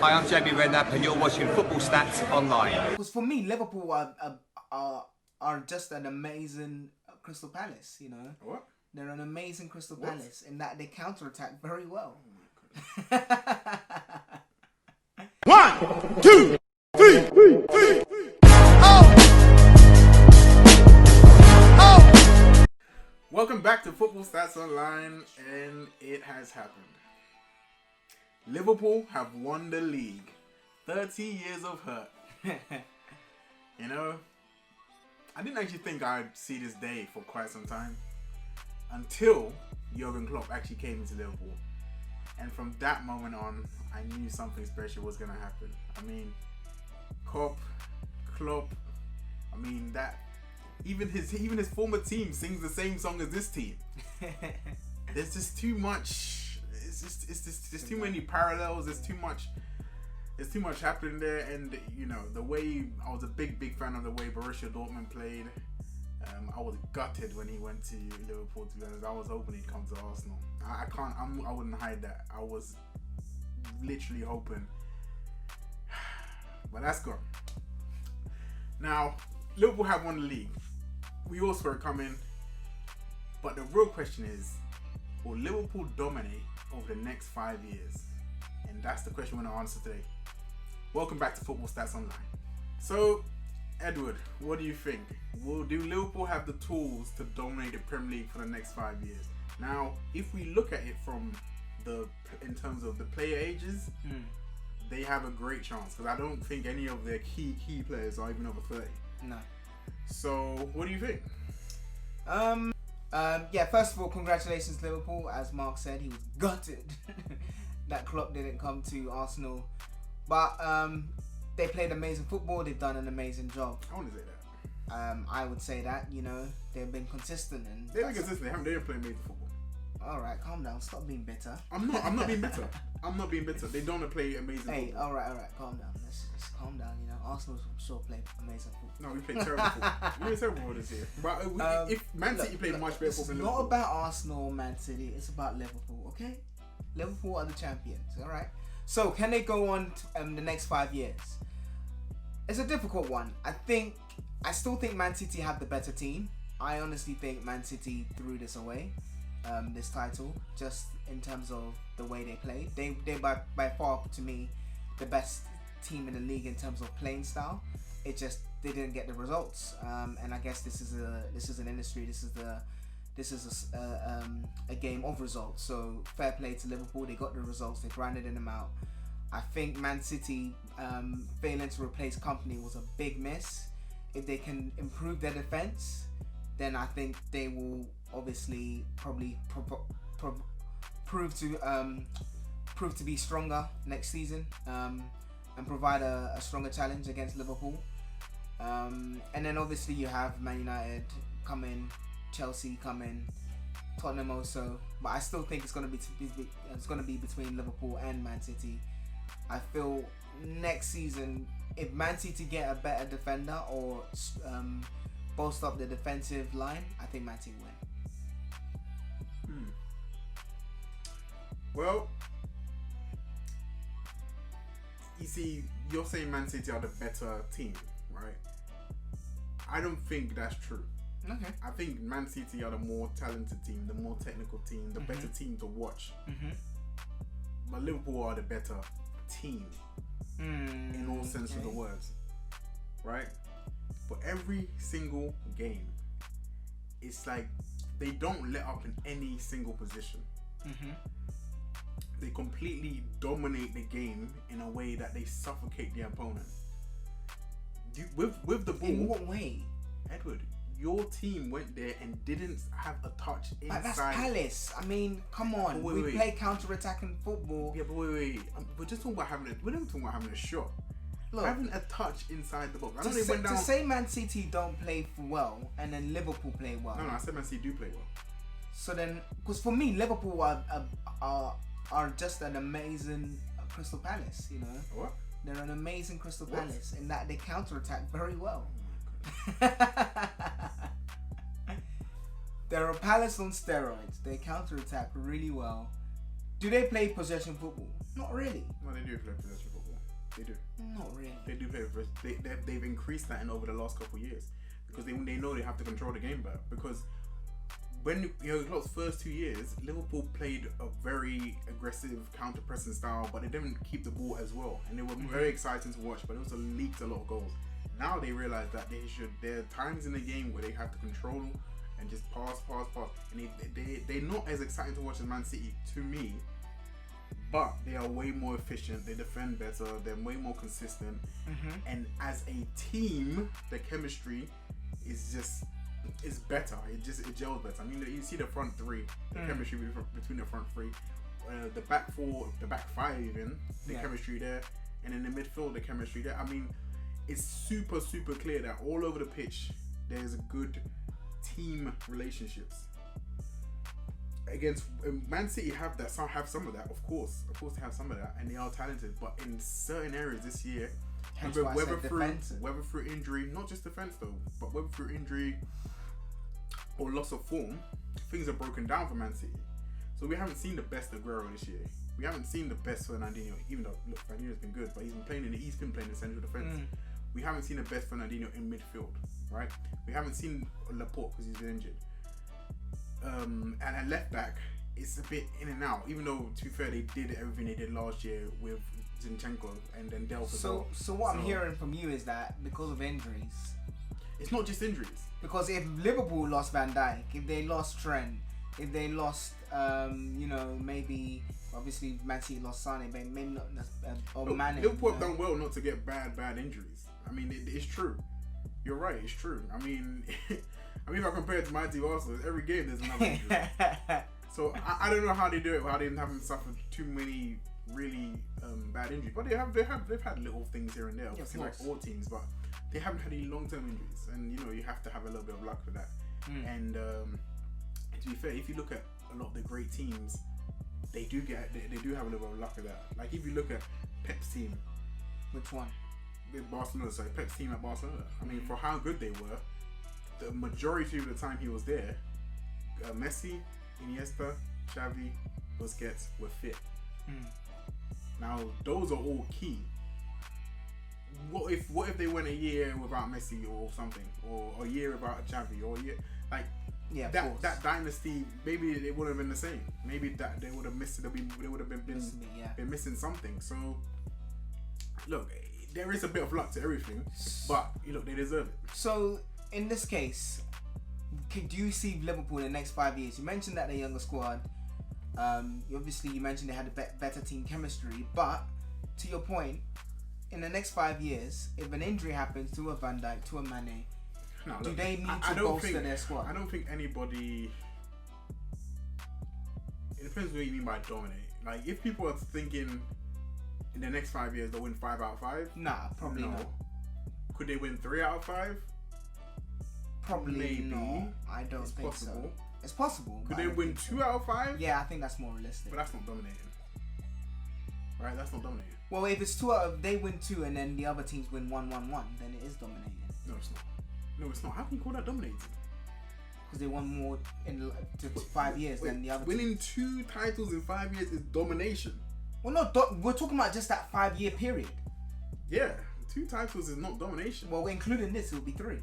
Hi, I'm Jamie Redknapp and you're watching Football Stats Online. Because for me, Liverpool are just an amazing Crystal Palace, you know. What? They're an amazing Crystal Palace in that they counter-attack very well. One, two, three. Welcome back to Football Stats Online, and it has happened. Liverpool have won the league. 30 years of hurt. You know, I didn't actually think I'd see this day for quite some time until Jurgen Klopp actually came into Liverpool. And from that moment on, I knew something special was going to happen. I mean, Klopp, I mean, that even his former team sings the same song as this team. There's just too much. There's too many parallels. There's too much happening there. And you know, the way I was a big fan of the way Borussia Dortmund played. I was gutted when he went to Liverpool. To be honest, I was hoping he'd come to Arsenal. I wouldn't hide that. I was literally hoping, but that's gone. Now, Liverpool have won the league. We all saw it coming. But the real question is, will Liverpool dominate over the next 5 years? And that's the question we're going to answer today. Welcome back to Football Stats Online. So, Edward, what do you think? Do Liverpool have the tools to dominate the Premier League for the next 5 years? Now, if we look at it in terms of the player ages, they have a great chance, because I don't think any of their key players are even over 30. No. So, what do you think? Yeah, first of all, congratulations Liverpool. As Mark said, he was gutted that Klopp didn't come to Arsenal. But they played amazing football. They've done an amazing job. I want to say that. I would say that, you know, they've been consistent. And they've been consistent. They didn't play amazing football. Alright, calm down. Stop being bitter. I'm not being bitter. I'm not being bitter. They don't play amazing football. Hey, alright, calm down. Let's calm down, you know. Arsenal sure played amazing football. No, we played terrible football. We played terrible football this year. But if Man City played much better football than Liverpool. It's not about Arsenal or Man City. It's about Liverpool, okay? Liverpool are the champions, alright? So, can they go on the next 5 years? It's a difficult one. I still think Man City have the better team. I honestly think Man City threw this away. This title, just in terms of the way they played. They by far, to me, the best team in the league in terms of playing style. It just, they didn't get the results. And I guess this is an industry. This is a game of results. So fair play to Liverpool. They got the results. They grinded them out. I think Man City failing to replace Kompany was a big miss. If they can improve their defense, then I think they will obviously probably prove to be stronger next season, and provide a stronger challenge against Liverpool. And then obviously you have Man United coming, Chelsea coming, Tottenham also. But I still think it's going to be between Liverpool and Man City. I feel next season, if Man City get a better defender or bolster up the defensive line, I think Man City win. Well, you see, you're saying Man City are the better team, right? I don't think that's true. Okay. I think Man City are the more talented team, the more technical team, the better team to watch. But Liverpool are the better team in all sense of the words, right? For every single game, it's like they don't let up in any single position. They completely dominate the game in a way that they suffocate the opponent. With the ball. In what way? Edward, your team went there and didn't have a touch inside. But that's Palace. I mean, come on. We play counter-attacking football. Yeah, but wait. We're just talking about we're not talking about having a shot. Look, having a touch inside the box. I know they went down. To say Man City don't play well and then Liverpool play well. No, I said Man City do play well. So then, because for me, Liverpool are just an amazing Crystal Palace, you know. What? They're an amazing Crystal Palace in that they counter-attack very well. They're a Palace on steroids. They counter-attack really well. Do they play possession football? Not really. No, they do play possession football. They do. Not really. They do play with risk. They've increased that in over the last couple of years because they know they have to control the game better. Because when Klopp's first 2 years, Liverpool played a very aggressive counter-pressing style, but they didn't keep the ball as well, and they were very exciting to watch. But it also leaked a lot of goals. Now they realize that there are times in the game where they have to control and just pass, and they're not as exciting to watch as Man City to me. But they are way more efficient. They defend better. They're way more consistent. And as a team, the chemistry is better. It gels better. I mean, you see the front three, the chemistry between the front three, the back four, the back five, even the chemistry there, and in the midfield, the chemistry there. I mean, it's super clear that all over the pitch there's a good team relationships. Against Man City have some of that, of course they have some of that, and they are talented. But in certain areas this year, whether through injury, not just defense though, but whether through injury or loss of form, things are broken down for Man City. So we haven't seen the best Aguero this year. We haven't seen the best Fernandinho, even though Fernandinho's been good, but he's been playing in central defense. We haven't seen the best Fernandinho in midfield, right? We haven't seen Laporte because he's been injured. And at left back, it's a bit in and out. Even though, to be fair, they did everything they did last year with Zinchenko and then Delph as well. So what I'm hearing from you is that because of injuries, it's not just injuries. Because if Liverpool lost Van Dijk, if they lost Trent, if they lost, maybe obviously Man City lost Sane, but maybe not or Mane. Liverpool have done well not to get bad injuries. I mean, it's true. You're right. It's true. I mean, if I compare it to my team, also every game there's another injury. So I don't know how they do it. How they haven't suffered too many really bad injuries, but they've had little things here and there. Obviously, like all teams, but they haven't had any long-term injuries, and you have to have a little bit of luck for that. And to be fair, if you look at a lot of the great teams, they do have a little bit of luck for that. Like if you look at Pep's team, which one? With Barcelona, sorry, Pep's team at Barcelona. I mean, for how good they were, the majority of the time he was there, Messi, Iniesta, Xavi, Busquets were fit. Now those are all key. What if they went a year without Messi or something, or a year without Xavi, or a year like that dynasty? Maybe it would have been the same. Maybe that they would have missed. They would have been missing something. So look, there is a bit of luck to everything, but they deserve it. So in this case, do you see Liverpool in the next 5 years? You mentioned that they're a younger squad. You mentioned they had a better team chemistry, but to your point, in the next 5 years, if an injury happens to a Van Dijk, to a Mane, do they need to bolster their squad? I don't think anybody. It depends what you mean by dominate. Like if people are thinking in the next 5 years they'll win 5 out of 5. Nah, probably not. Could they win 3 out of 5? Probably maybe. not. I don't think so. It's possible. Could they win 2 out of 5? Yeah, I think that's more realistic. But that's not dominating. Right? That's not dominating. Well, if it's they win 2 and then the other teams win 1-1-1, then it is dominating. No, it's not. No, it's not. How can you call that dominating? Because they won more in 5 years than the other. Winning 2 titles in 5 years is domination. Well, no, we're talking about just that 5 year period. Yeah, 2 titles is not domination. Well, including this, it'll be 3.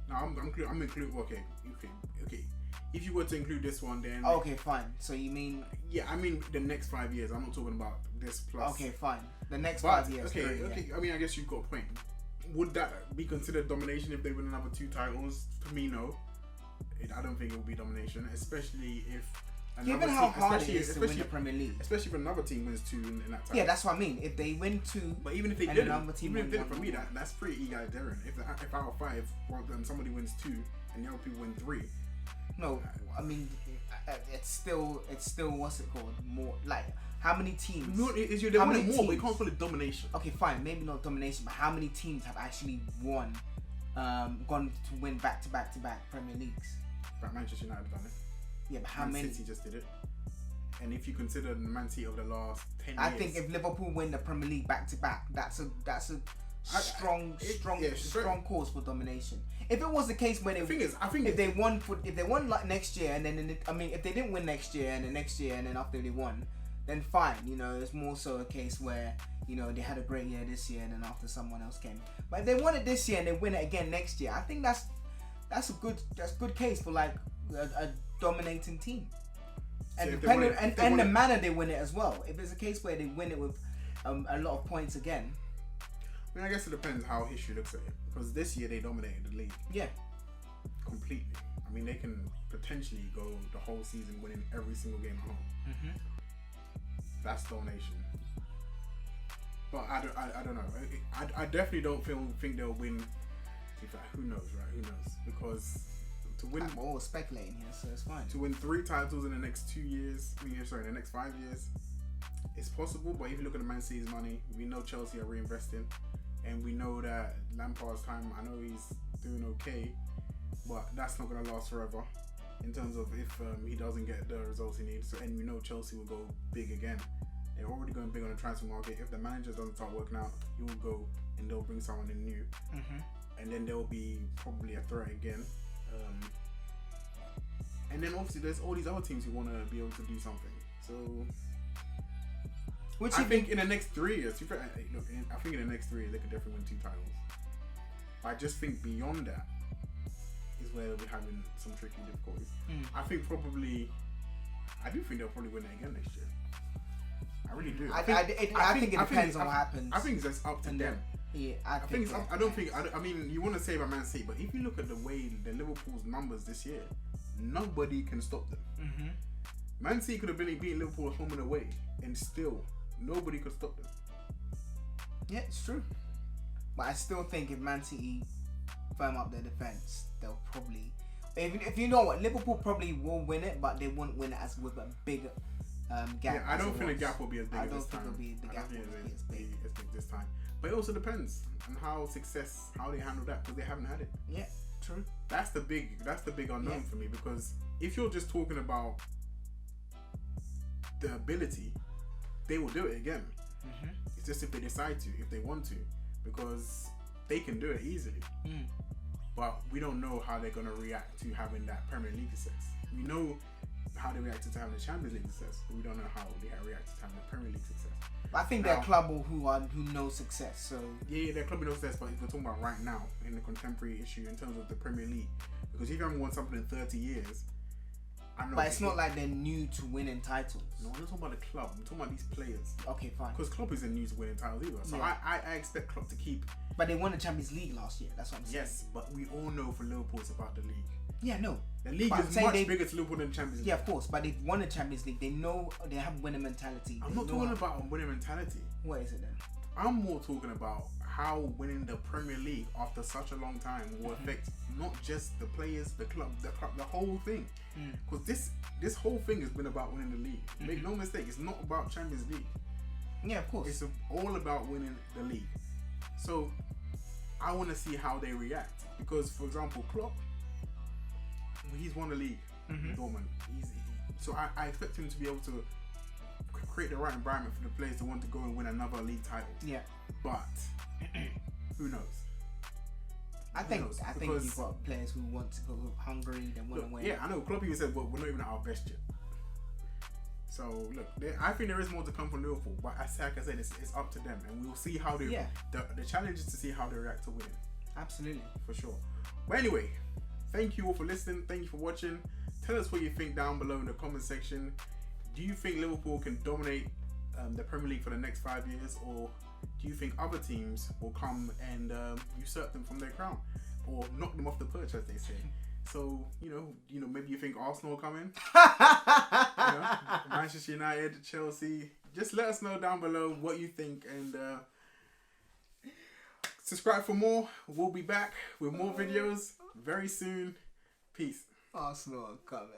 No, I'm including. Okay. If you were to include this one, then okay, fine. So you mean? Yeah, I mean the next 5 years. I'm not talking about this plus. Okay, fine. The next 5 years. Okay. Yeah. I mean, I guess you've got a point. Would that be considered domination if they win another 2 titles? To me, no. I don't think it would be domination, especially if. Given how hard it is to win the Premier League, especially if another team wins 2 in that time. Yeah, that's what I mean. If they win 2, but even if they didn't, for me, that's pretty egalitarian. If out of 5, somebody wins 2 and the other people win 3. No, I mean, it's still what's it called? More like how many teams? They're winning more, but you can't call it domination. Okay, fine, maybe not domination, but how many teams have actually gone to win back to back Premier Leagues? But Manchester United have done it. Yeah, but how many? City just did it. And if you consider the Man City of the last 10 years, I think if Liverpool win the Premier League back to back, that's a strong cause for domination. If it was the case where if they won like next year and then if they didn't win next year and the next year and then after they won, then fine. It's more so a case where you know, they had a great year this year, and then after someone else came. But if they won it this year and they win it again next year, I think that's a good case for like a dominating team. And So if they depending win it- and the manner they win it as well. If it's a case where they win it with a lot of points again, I mean, I guess it depends how history looks at it. Because this year they dominated the league yeah, completely. I mean, they can potentially go the whole season winning every single game at home. That's domination. But I don't know. I definitely don't think they'll win. In fact, who knows, right? Who knows? Because to win, I'm all speculating here, so it's fine. to win 3 titles in the next 2 years, in the next 5 years, it's possible. But if you look at the Man City's money, we know Chelsea are reinvesting, and we know that Lampard's time, I know he's doing okay, but that's not going to last forever. In terms of if he doesn't get the results he needs, and we know Chelsea will go big again. They're already going big on the transfer market. If the manager doesn't start working out, he will go and they'll bring someone in new, and then there'll be probably a threat again. And then obviously there's all these other teams who want to be able to do something. So Which I think in the next 3 years, look, I think in the next 3 years they could definitely win 2 titles. I just think beyond that is where they'll be having some tricky difficulties. I do think they'll probably win it again next year. I really do. I think it depends on what happens. I think it's up to them. Yeah, I think it's up. I mean, you want to say about Man City, but if you look at the way the Liverpool's numbers this year, nobody can stop them. Man City could have been beating Liverpool home and away, and still nobody could stop them. Yeah, it's true. But I still think if Man City firm up their defense, they'll probably. If you know what, Liverpool probably will win it, but they won't win it as with a big gap. Yeah, I don't think the gap will be as big I as don't this think time. the gap will be as big. As big this time. But it also depends on how they handle that, because they haven't had it. Yeah, true. That's the big unknown for me, because if you're just talking about the ability, they will do it again. It's just if they decide to, if they want to, because they can do it easily. But we don't know how they're going to react to having that Premier League success. We know how they reacted to having the Champions League success, but we don't know how they reacted to having the Premier League success. I think they're a club who know success. So yeah, they're a club who knows success, but if we're talking about right now in the contemporary issue in terms of the Premier League, because if you haven't won something in 30 years, I know. But it's not like they're new to winning titles. No, I'm not talking about the club. I'm talking about these players. Okay, fine. Because Klopp isn't new to winning titles either. So Yeah. I expect Klopp to keep. But they won the Champions League last year. That's what I'm saying. Yes, but we all know for Liverpool it's about the league. Yeah, no. The league But I'm is saying much bigger to Liverpool than the Champions League. Yeah, of course. But they've won the Champions League. They know they have winning mentality. I'm not talking about a winning mentality. What is it then? I'm more talking about how winning the Premier League after such a long time will affect not just the players, the club, the whole thing. Because this whole thing has been about winning the league. Make no mistake, it's not about Champions League. Yeah, of course. It's all about winning the league. So I want to see how they react. Because, for example, Klopp, he's won the league with Dortmund. So I expect him to be able to create the right environment for the players to want to go and win another league title. Yeah. But who knows? I think Because- you've got players who want to go hungry, they want to win. Yeah, I know. Klopp even said, well, we're not even at our best yet. So look, I think there is more to come from Liverpool, but like I said, it's up to them, and we'll see how they. Yeah. The challenge is to see how they react to winning. Absolutely. For sure. But anyway, thank you all for listening. Thank you for watching. Tell us what you think down below in the comment section. Do you think Liverpool can dominate the Premier League for the next 5 years, or do you think other teams will come and usurp them from their crown, or knock them off the perch, as they say? So you know, maybe you think Arsenal will come in, Manchester United, Chelsea. Just let us know down below what you think, and subscribe for more. We'll be back with more videos very soon. Peace. Arsenal are coming.